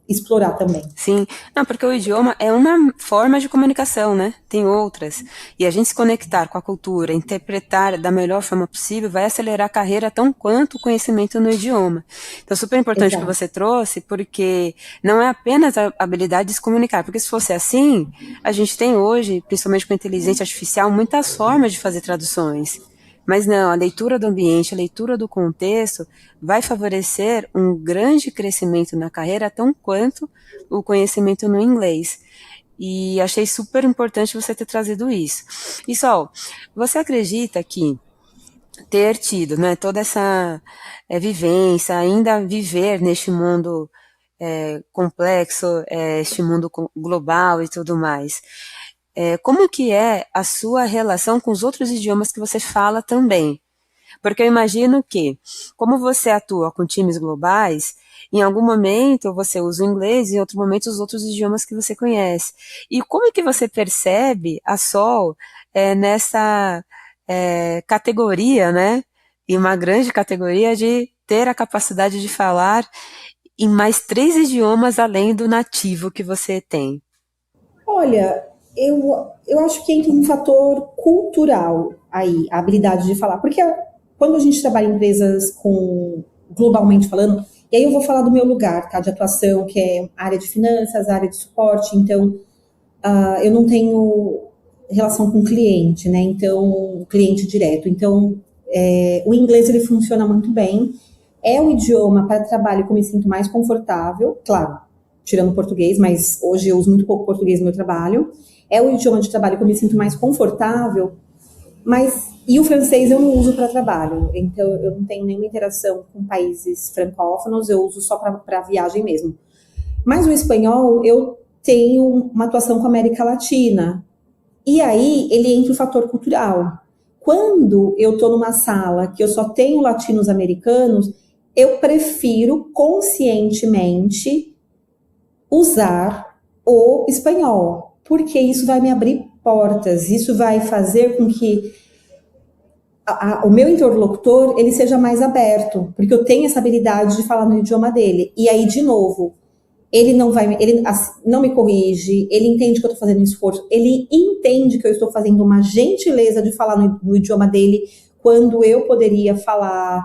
explorar também. Sim, não, porque o idioma é uma forma de comunicação, né? Tem outras. E a gente se conectar com a cultura, interpretar da melhor forma possível, vai acelerar a carreira tão quanto o conhecimento no idioma. Então, super importante que você trouxe, porque não é apenas a habilidade de se comunicar, porque se fosse assim, a gente tem hoje, principalmente com a inteligência artificial, muitas formas de fazer traduções. Mas não, a leitura do ambiente, a leitura do contexto vai favorecer um grande crescimento na carreira, tão quanto o conhecimento no inglês. E achei super importante você ter trazido isso. E Sol, você acredita que ter tido, né, toda essa vivência, ainda viver neste mundo complexo, este mundo global e tudo mais, como que é a sua relação com os outros idiomas que você fala também? Porque eu imagino que, como você atua com times globais, em algum momento você usa o inglês, em outro momento os outros idiomas que você conhece. E como é que você percebe a Sol nessa categoria, né? E uma grande categoria de ter a capacidade de falar em mais 3 idiomas além do nativo que você tem? Olha, eu acho que entra um fator cultural aí, a habilidade de falar. Porque quando a gente trabalha em empresas globalmente falando, e aí eu vou falar do meu lugar, tá, de atuação, que é área de finanças, área de suporte, então eu não tenho relação com cliente, né, então, cliente direto. Então, o inglês, ele funciona muito bem. É o idioma para trabalho que eu me sinto mais confortável, claro, tirando o português, mas hoje eu uso muito pouco português no meu trabalho. É o idioma de trabalho que eu me sinto mais confortável, e o francês eu não uso para trabalho, então eu não tenho nenhuma interação com países francófonos, eu uso só para viagem mesmo. Mas o espanhol, eu tenho uma atuação com a América Latina, e aí ele entra o fator cultural. Quando eu estou numa sala que eu só tenho latinos americanos, eu prefiro conscientemente usar o espanhol, porque isso vai me abrir portas, isso vai fazer com que o meu interlocutor ele seja mais aberto, porque eu tenho essa habilidade de falar no idioma dele. E aí, de novo, ele não me corrige, ele entende que eu estou fazendo um esforço, ele entende que eu estou fazendo uma gentileza de falar no idioma dele, quando eu poderia falar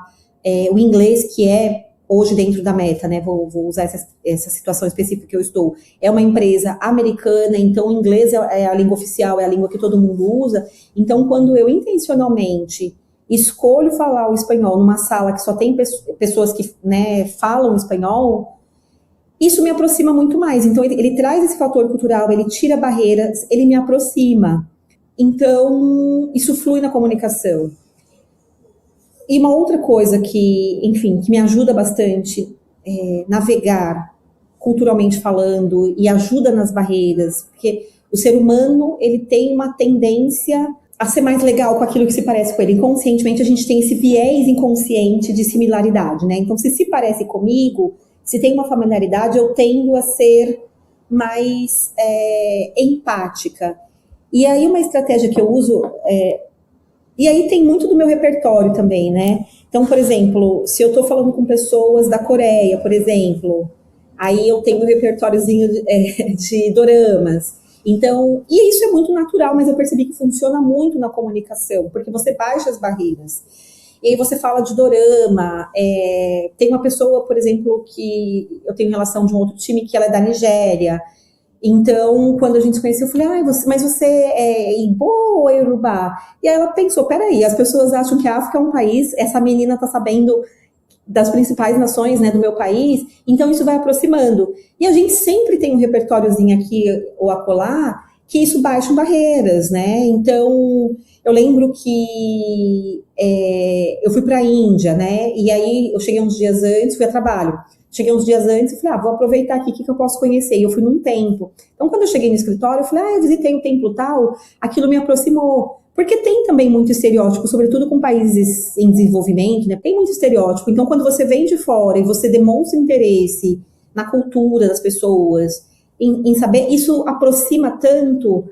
o inglês, que é hoje dentro da Meta, né? Vou usar essa situação específica que eu estou. É uma empresa americana, então o inglês é a língua oficial, é a língua que todo mundo usa. Então, quando eu intencionalmente escolho falar o espanhol numa sala que só tem pessoas que, né, falam espanhol, isso me aproxima muito mais. Então, ele traz esse fator cultural, ele tira barreiras, ele me aproxima. Então, isso flui na comunicação. E uma outra coisa que, enfim, que me ajuda bastante navegar culturalmente falando e ajuda nas barreiras, porque o ser humano, ele tem uma tendência a ser mais legal com aquilo que se parece com ele. Inconscientemente, a gente tem esse viés inconsciente de similaridade, né? Então, se parece comigo, se tem uma familiaridade, eu tendo a ser mais empática. E aí, uma estratégia que eu uso... E aí tem muito do meu repertório também, né? Então, por exemplo, se eu estou falando com pessoas da Coreia, por exemplo, aí eu tenho um repertóriozinho de doramas. Então, e isso é muito natural, mas eu percebi que funciona muito na comunicação, porque você baixa as barreiras. E aí você fala de dorama, tem uma pessoa, por exemplo, que eu tenho relação de um outro time, que ela é da Nigéria. Então, quando a gente se conheceu, eu falei, mas você é Igbo ou é Yorubá? E aí ela pensou, peraí, as pessoas acham que a África é um país, essa menina tá sabendo das principais nações, né, do meu país, então isso vai aproximando. E a gente sempre tem um repertóriozinho aqui ou acolá, que isso baixa barreiras, né? Então, eu lembro que eu fui para a Índia, né? E aí eu cheguei uns dias antes, fui a trabalho. Cheguei uns dias antes e falei, vou aproveitar aqui, o que eu posso conhecer? E eu fui num templo. Então, quando eu cheguei no escritório, eu falei, eu visitei o templo tal, aquilo me aproximou. Porque tem também muito estereótipo, sobretudo com países em desenvolvimento, né? Tem muito estereótipo. Então, quando você vem de fora e você demonstra interesse na cultura das pessoas, em saber, isso aproxima tanto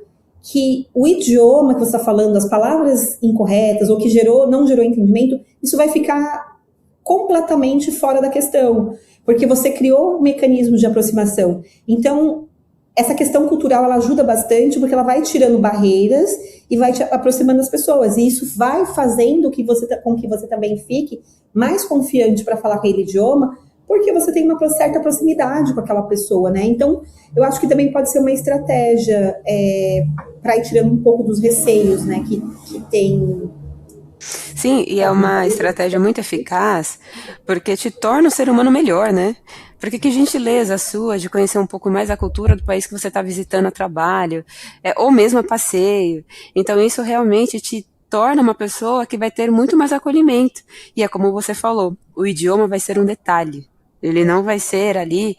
que o idioma que você está falando, as palavras incorretas, ou que não gerou entendimento, isso vai ficar completamente fora da questão, porque você criou mecanismos de aproximação. Então, essa questão cultural, ela ajuda bastante, porque ela vai tirando barreiras e vai te aproximando as pessoas. E isso vai fazendo com que você também fique mais confiante para falar aquele idioma, porque você tem uma certa proximidade com aquela pessoa, né? Então, eu acho que também pode ser uma estratégia para ir tirando um pouco dos receios, né, que tem. Sim, e é uma estratégia muito eficaz, porque te torna um ser humano melhor, né? Porque que gentileza sua de conhecer um pouco mais a cultura do país que você está visitando a trabalho, ou mesmo a passeio. Então isso realmente te torna uma pessoa que vai ter muito mais acolhimento. E é como você falou, o idioma vai ser um detalhe. Ele não vai ser ali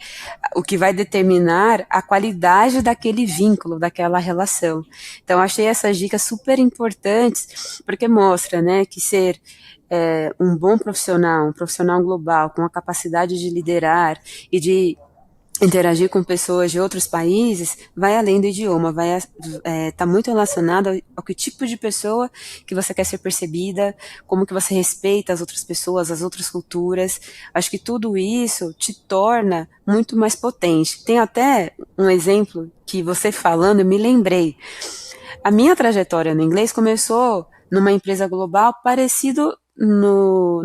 o que vai determinar a qualidade daquele vínculo, daquela relação. Então, achei essas dicas super importantes, porque mostra, né, que ser um bom profissional, um profissional global, com a capacidade de liderar e de interagir com pessoas de outros países, vai além do idioma, vai tá muito relacionado ao que tipo de pessoa que você quer ser percebida, como que você respeita as outras pessoas, as outras culturas. Acho que tudo isso te torna muito mais potente. Tem até um exemplo que você falando, eu me lembrei. A minha trajetória no inglês começou numa empresa global parecido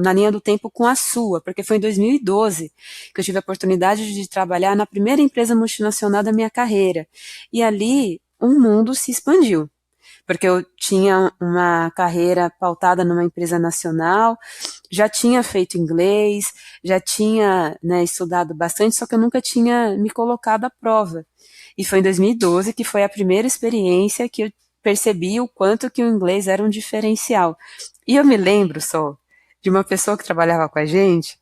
na linha do tempo com a sua, porque foi em 2012 que eu tive a oportunidade de trabalhar na primeira empresa multinacional da minha carreira. E ali um mundo se expandiu, porque eu tinha uma carreira pautada numa empresa nacional, já tinha feito inglês, já tinha, né, estudado bastante, só que eu nunca tinha me colocado à prova. E foi em 2012 que foi a primeira experiência que eu percebi o quanto que o inglês era um diferencial. E eu me lembro só de uma pessoa que trabalhava com a gente,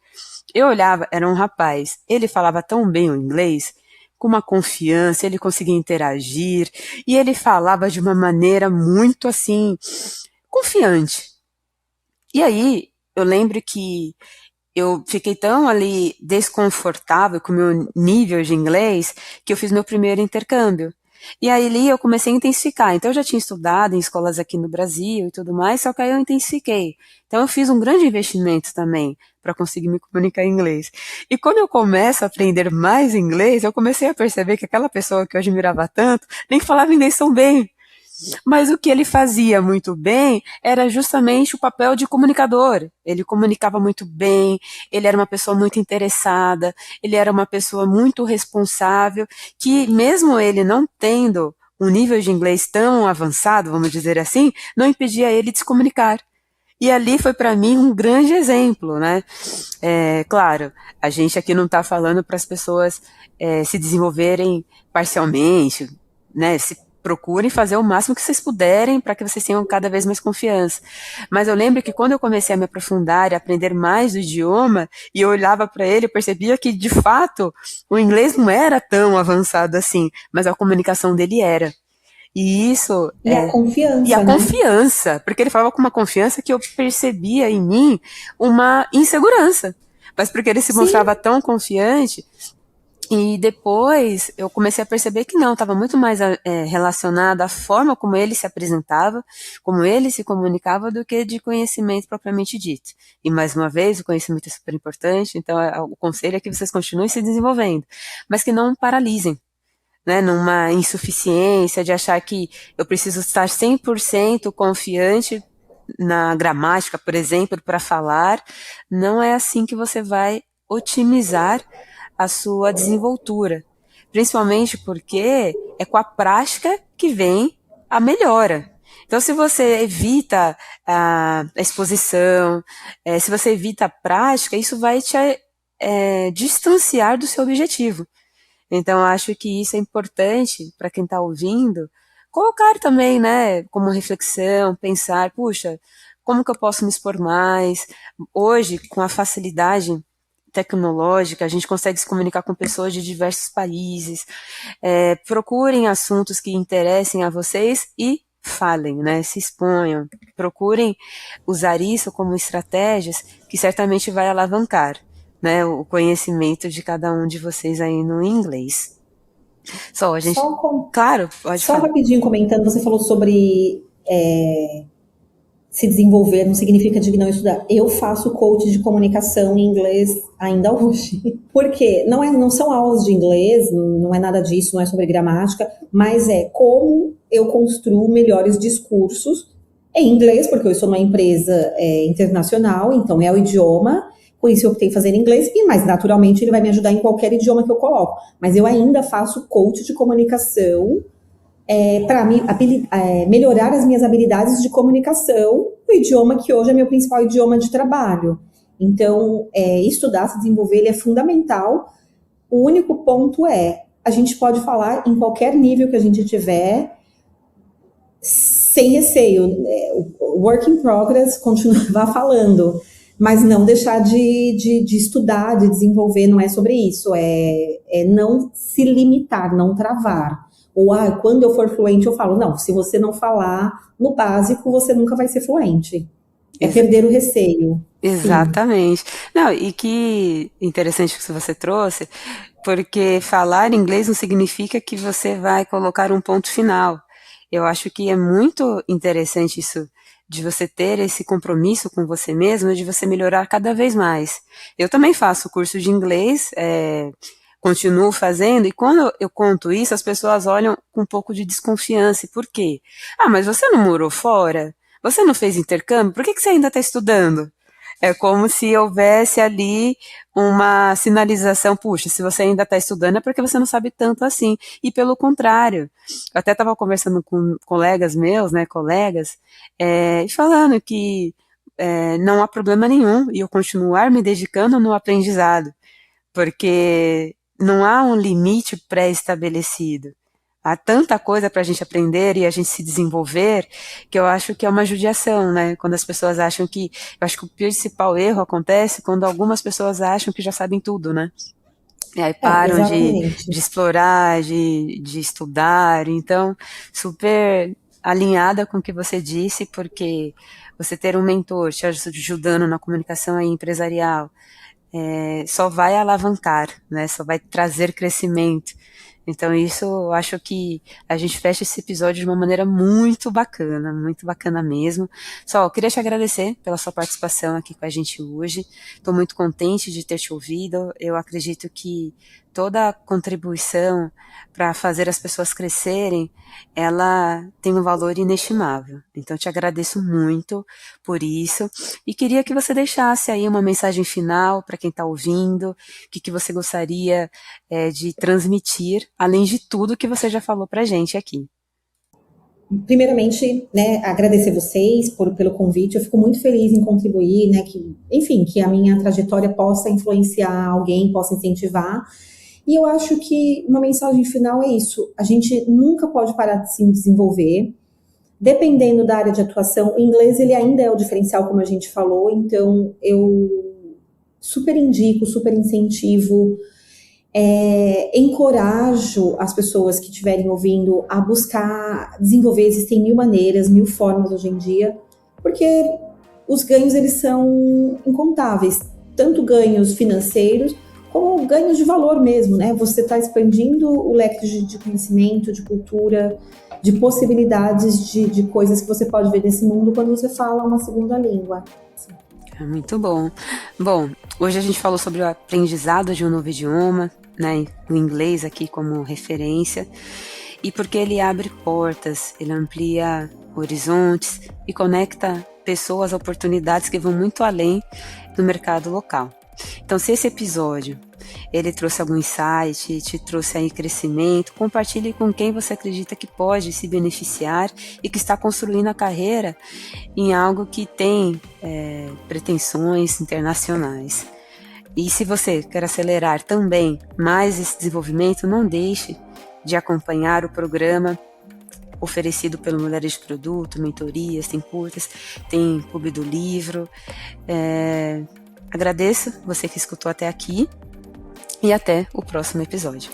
eu olhava, era um rapaz, ele falava tão bem o inglês, com uma confiança, ele conseguia interagir, e ele falava de uma maneira muito assim, confiante. E aí, eu lembro que eu fiquei tão ali desconfortável com o meu nível de inglês, que eu fiz meu primeiro intercâmbio. E aí ali eu comecei a intensificar. Então eu já tinha estudado em escolas aqui no Brasil e tudo mais, só que aí eu intensifiquei. Então eu fiz um grande investimento também para conseguir me comunicar em inglês. E quando eu começo a aprender mais inglês, eu comecei a perceber que aquela pessoa que eu admirava tanto nem falava inglês tão bem. Mas o que ele fazia muito bem era justamente o papel de comunicador. Ele comunicava muito bem, ele era uma pessoa muito interessada, ele era uma pessoa muito responsável, que mesmo ele não tendo um nível de inglês tão avançado, vamos dizer assim, não impedia ele de se comunicar. E ali foi para mim um grande exemplo, né? Claro, a gente aqui não está falando para as pessoas se desenvolverem parcialmente, né? Procurem fazer o máximo que vocês puderem para que vocês tenham cada vez mais confiança. Mas eu lembro que quando eu comecei a me aprofundar e aprender mais do idioma, e eu olhava para ele, eu percebia que, de fato, o inglês não era tão avançado assim, mas a comunicação dele era. E isso E a confiança, e a né? confiança, porque ele falava com uma confiança que eu percebia em mim uma insegurança. Mas porque ele se Sim, mostrava tão confiante, e depois eu comecei a perceber que não, estava muito mais relacionado à forma como ele se apresentava, como ele se comunicava, do que de conhecimento propriamente dito. E mais uma vez, o conhecimento é super importante, então o conselho é que vocês continuem se desenvolvendo, mas que não paralisem, né, numa insuficiência de achar que eu preciso estar 100% confiante na gramática, por exemplo, para falar. Não é assim que você vai otimizar a sua desenvoltura. Principalmente porque é com a prática que vem a melhora. Então, se você evita a exposição, se você evita a prática, isso vai te distanciar do seu objetivo. Então, acho que isso é importante para quem está ouvindo, colocar também, né, como reflexão, pensar, puxa, como que eu posso me expor mais? Hoje, com a facilidade tecnológica, a gente consegue se comunicar com pessoas de diversos países. Procurem assuntos que interessem a vocês e falem, né, se exponham. Procurem usar isso como estratégias que certamente vai alavancar, né, o conhecimento de cada um de vocês aí no inglês. Só a gente, só, com, claro, pode só falar. rapidinho comentando, você falou sobre se desenvolver, não significa de não estudar. Eu faço coach de comunicação em inglês ainda hoje. Por quê? Não são aulas de inglês, não é nada disso, não é sobre gramática, mas é como eu construo melhores discursos em inglês, porque eu estou numa empresa internacional, então é o idioma, por isso eu optei fazer em inglês, e mais naturalmente ele vai me ajudar em qualquer idioma que eu coloco. Mas eu ainda faço coach de comunicação para melhorar as minhas habilidades de comunicação, o idioma que hoje é meu principal idioma de trabalho. Então, estudar, se desenvolver, ele é fundamental. O único ponto a gente pode falar em qualquer nível que a gente tiver, sem receio. O work in progress, continuar falando, mas não deixar de estudar, de desenvolver, não é sobre isso. É não se limitar, não travar. Ou quando eu for fluente, eu falo, não, se você não falar no básico, você nunca vai ser fluente. É perder o receio. Sim. Exatamente. Não, e que interessante que você trouxe, porque falar inglês não significa que você vai colocar um ponto final. Eu acho que é muito interessante isso, de você ter esse compromisso com você mesmo, de você melhorar cada vez mais. Eu também faço curso de inglês, continuo fazendo, e quando eu conto isso, as pessoas olham com um pouco de desconfiança. Por quê? Ah, mas você não morou fora? Você não fez intercâmbio? Por que você ainda está estudando? É como se houvesse ali uma sinalização, puxa, se você ainda está estudando é porque você não sabe tanto assim. E pelo contrário, eu até estava conversando com colegas meus, né, colegas, e falando que não há problema nenhum e eu continuar me dedicando no aprendizado, porque não há um limite pré-estabelecido. Há tanta coisa para a gente aprender e a gente se desenvolver que eu acho que é uma judiação, né? Quando as pessoas acham que. Eu acho que o principal erro acontece quando algumas pessoas acham que já sabem tudo, né? E aí param de Exatamente. explorar, de estudar. Então, super alinhada com o que você disse, porque você ter um mentor te ajudando na comunicação aí empresarial só vai alavancar, né? Só vai trazer crescimento. Então isso eu acho que a gente fecha esse episódio de uma maneira muito bacana mesmo. Só, eu queria te agradecer pela sua participação aqui com a gente hoje. Estou muito contente de ter te ouvido. Eu acredito que toda contribuição para fazer as pessoas crescerem, ela tem um valor inestimável. Então te agradeço muito por isso e queria que você deixasse aí uma mensagem final para quem está ouvindo, o que você gostaria de transmitir, além de tudo que você já falou para a gente aqui. Primeiramente, né, agradecer vocês pelo convite. Eu fico muito feliz em contribuir, né, enfim, que a minha trajetória possa influenciar alguém, possa incentivar. E eu acho que uma mensagem final é isso: a gente nunca pode parar de se desenvolver. Dependendo da área de atuação, o inglês ele ainda é o diferencial, como a gente falou, então eu super indico, super incentivo Encorajo as pessoas que estiverem ouvindo a buscar desenvolver. Existem 1000 maneiras, 1000 formas hoje em dia, porque os ganhos eles são incontáveis, tanto ganhos financeiros como ganhos de valor mesmo, né? Você está expandindo o leque de conhecimento, de cultura, de possibilidades de coisas que você pode ver nesse mundo quando você fala uma segunda língua. Muito bom. Bom, hoje a gente falou sobre o aprendizado de um novo idioma, né? O inglês aqui como referência, e porque ele abre portas, ele amplia horizontes e conecta pessoas a oportunidades que vão muito além do mercado local. Então, se esse episódio ele trouxe algum insight, te trouxe aí crescimento, compartilhe com quem você acredita que pode se beneficiar e que está construindo a carreira em algo que tem pretensões internacionais. E se você quer acelerar também mais esse desenvolvimento, não deixe de acompanhar o programa oferecido pelo Mulheres de Produto, mentorias, tem curtas, tem clube do livro. Agradeço você que escutou até aqui e até o próximo episódio.